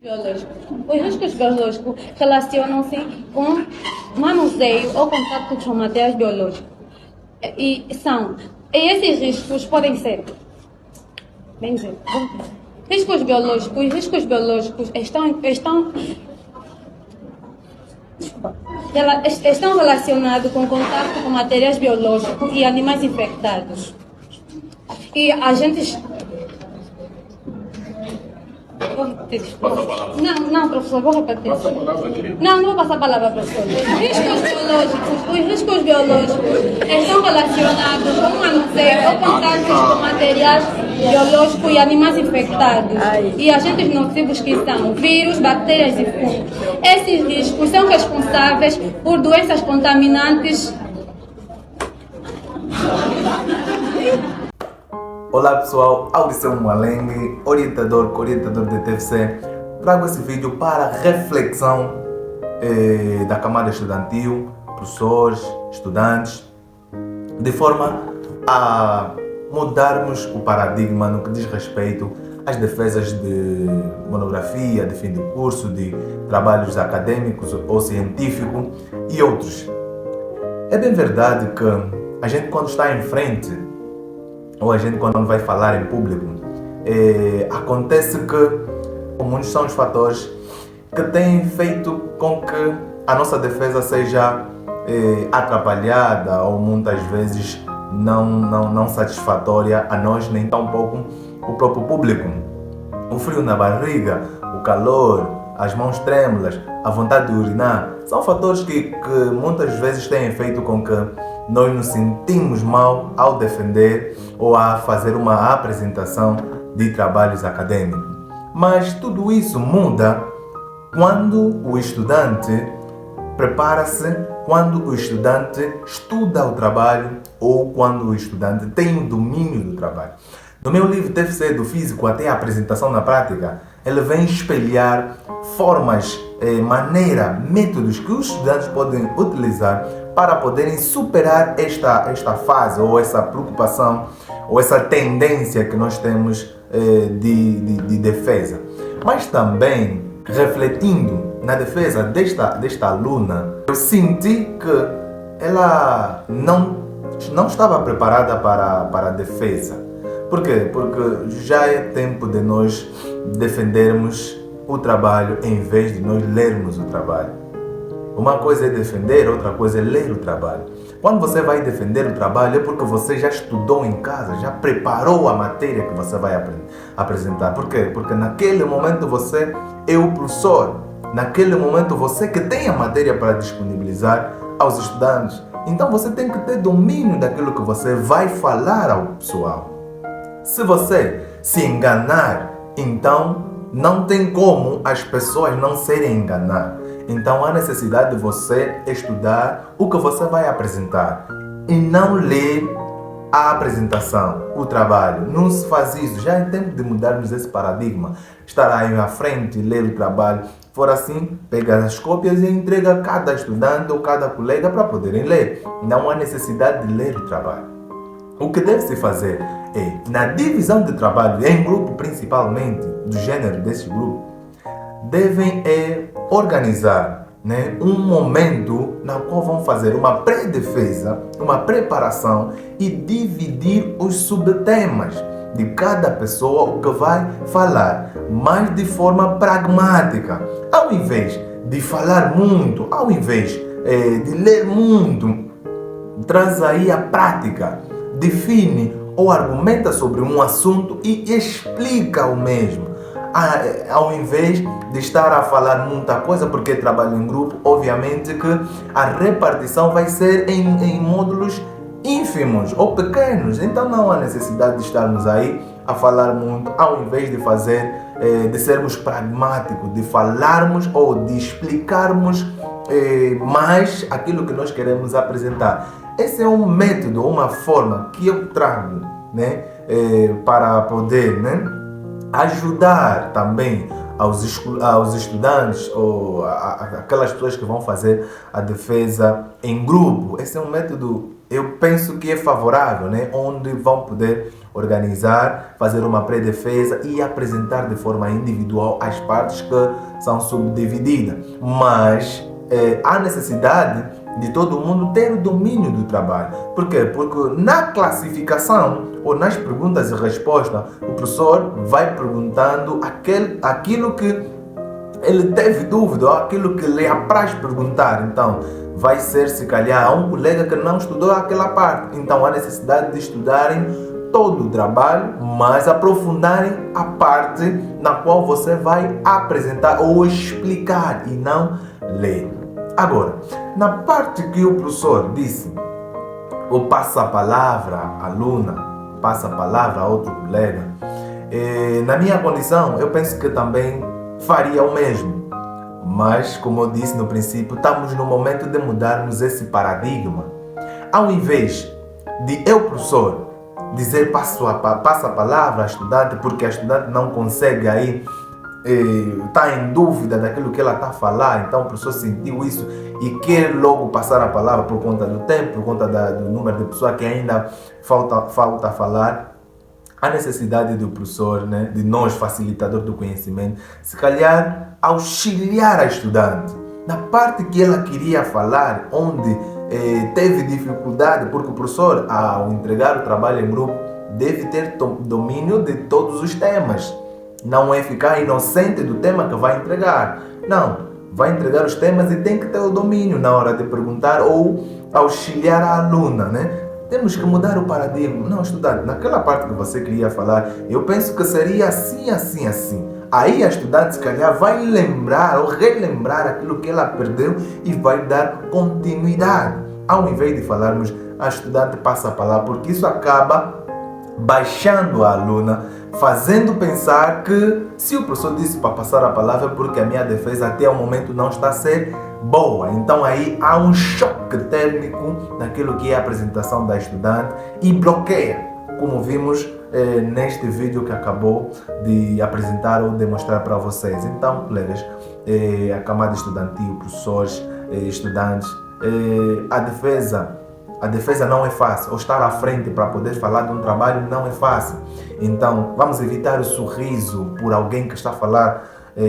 Biológico. Os riscos biológicos relacionam-se com manuseio ou contato com materiais biológicos. E esses riscos podem ser, bem dizer, riscos biológicos. Os riscos biológicos estão relacionados com contato com materiais biológicos e animais infectados. E agentes. Vou repetir. Não, professor, vou repetir. Não vou passar a palavra, professor. Os riscos biológicos estão relacionados com o manuseio ou contatos com materiais biológicos e animais infectados. E agentes nocivos que são vírus, bactérias e fungos. Esses riscos são responsáveis por doenças contaminantes. Olá pessoal, Audição Mualengue, orientador de TFC. Trago esse vídeo para reflexão da camada estudantil, professores, estudantes, de forma a mudarmos o paradigma no que diz respeito às defesas de monografia, de fim de curso, de trabalhos acadêmicos ou científicos e outros. É bem verdade que a gente, quando está em frente, ou a gente quando vai falar em público, acontece que muitos são os fatores que têm feito com que a nossa defesa seja atrapalhada ou muitas vezes não satisfatória a nós, nem tampouco o próprio público. O frio na barriga, o calor, as mãos trêmulas, a vontade de urinar, são fatores que muitas vezes têm feito com que nós nos sentimos mal ao defender ou a fazer uma apresentação de trabalhos acadêmicos. Mas tudo isso muda quando o estudante prepara-se, quando o estudante estuda o trabalho ou quando o estudante tem o domínio do trabalho. No meu livro TFC do Físico até a apresentação na prática, ele vem espelhar formas, métodos que os estudantes podem utilizar para poderem superar esta fase ou essa preocupação ou essa tendência que nós temos de defesa. Mas também, refletindo na defesa desta aluna, eu senti que ela não estava preparada para a defesa. Por quê? Porque já é tempo de nós defendermos o trabalho em vez de nós lermos o trabalho. Uma coisa é defender, outra coisa é ler o trabalho. Quando você vai defender o trabalho é porque você já estudou em casa, já preparou a matéria que você vai apresentar. Por quê? Porque naquele momento você é o professor. Naquele momento você que tem a matéria para disponibilizar aos estudantes. Então você tem que ter domínio daquilo que você vai falar ao pessoal. Se você se enganar, então não tem como as pessoas não serem enganadas. Então há necessidade de você estudar o que você vai apresentar e não ler a apresentação, o trabalho. Não se faz isso. Já é tempo de mudarmos esse paradigma. Estar aí à frente e ler o trabalho. For assim, pega as cópias e entrega a cada estudante ou cada colega para poderem ler. Não há necessidade de ler o trabalho. O que deve-se fazer é, na divisão de trabalho, em grupo principalmente, do gênero desse grupo, devem organizar um momento na qual vão fazer uma pré-defesa, uma preparação e dividir os subtemas de cada pessoa o que vai falar, mas de forma pragmática. Ao invés de falar muito, ao invés de ler muito, traz aí a prática. Define ou argumenta sobre um assunto e explica o mesmo. Ao invés de estar a falar muita coisa, porque trabalho em grupo, obviamente que a repartição vai ser em módulos ínfimos ou pequenos. Então não há necessidade de estarmos aí a falar muito, ao invés de sermos pragmáticos, de falarmos ou de explicarmos mais aquilo que nós queremos apresentar. Esse é um método, uma forma que eu trago para poder ajudar também aos estudantes ou aquelas pessoas que vão fazer a defesa em grupo. Esse é um método, eu penso que é favorável, onde vão poder organizar, fazer uma pré-defesa e apresentar de forma individual as partes que são subdivididas. Mas há necessidade de todo mundo ter o domínio do trabalho. Por quê? Porque na classificação ou nas perguntas e respostas, o professor vai perguntando aquilo que ele teve dúvida ou aquilo que lhe apraz perguntar. Então, vai ser, se calhar, a um colega que não estudou aquela parte. Então, há necessidade de estudarem todo o trabalho, mas aprofundarem a parte na qual você vai apresentar ou explicar e não ler. Agora, na parte que o professor disse, ou passa a palavra à aluna, passa a palavra a outro colega, na minha condição, eu penso que também faria o mesmo. Mas, como eu disse no princípio, estamos no momento de mudarmos esse paradigma. Ao invés de eu, professor, dizer passa a palavra à estudante, porque a estudante não consegue aí, está em dúvida daquilo que ela está a falar, então o professor sentiu isso e quer logo passar a palavra por conta do tempo, por conta do número de pessoas que ainda falta falar. A necessidade do professor, né, de nós, facilitador do conhecimento, se calhar auxiliar a estudante na parte que ela queria falar, onde teve dificuldade, porque o professor, ao entregar o trabalho em grupo, deve ter domínio de todos os temas. Não é ficar inocente do tema que vai entregar. Não, vai entregar os temas e tem que ter o domínio na hora de perguntar ou auxiliar a aluna, né? Temos que mudar o paradigma. Não, estudante, naquela parte que você queria falar, eu penso que seria assim, assim, assim. Aí a estudante, se calhar, vai lembrar ou relembrar aquilo que ela perdeu e vai dar continuidade. Ao invés de falarmos, a estudante passa a palavra, porque isso acaba baixando a aluna, fazendo pensar que se o professor disse para passar a palavra é porque a minha defesa até o momento não está a ser boa. Então aí há um choque térmico naquilo que é a apresentação da estudante e bloqueia, como vimos neste vídeo que acabou de apresentar ou demonstrar para vocês. Então, colegas, a camada estudantil, professores, estudantes, a defesa não é fácil, ou estar à frente para poder falar de um trabalho não é fácil. Então, vamos evitar o sorriso por alguém que está a falar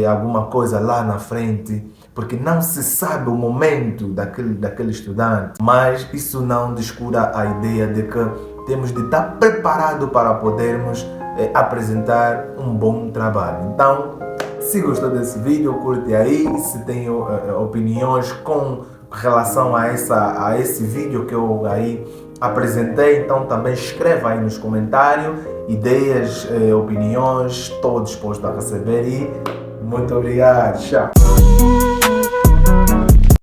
alguma coisa lá na frente, porque não se sabe o momento daquele estudante, mas isso não descura a ideia de que temos de estar preparados para podermos apresentar um bom trabalho. Então, se gostou desse vídeo, curte aí. Se tem opiniões com relação a esse vídeo que eu aí apresentei, então também escreva aí nos comentários ideias, opiniões, estou disposto a receber e muito obrigado, tchau!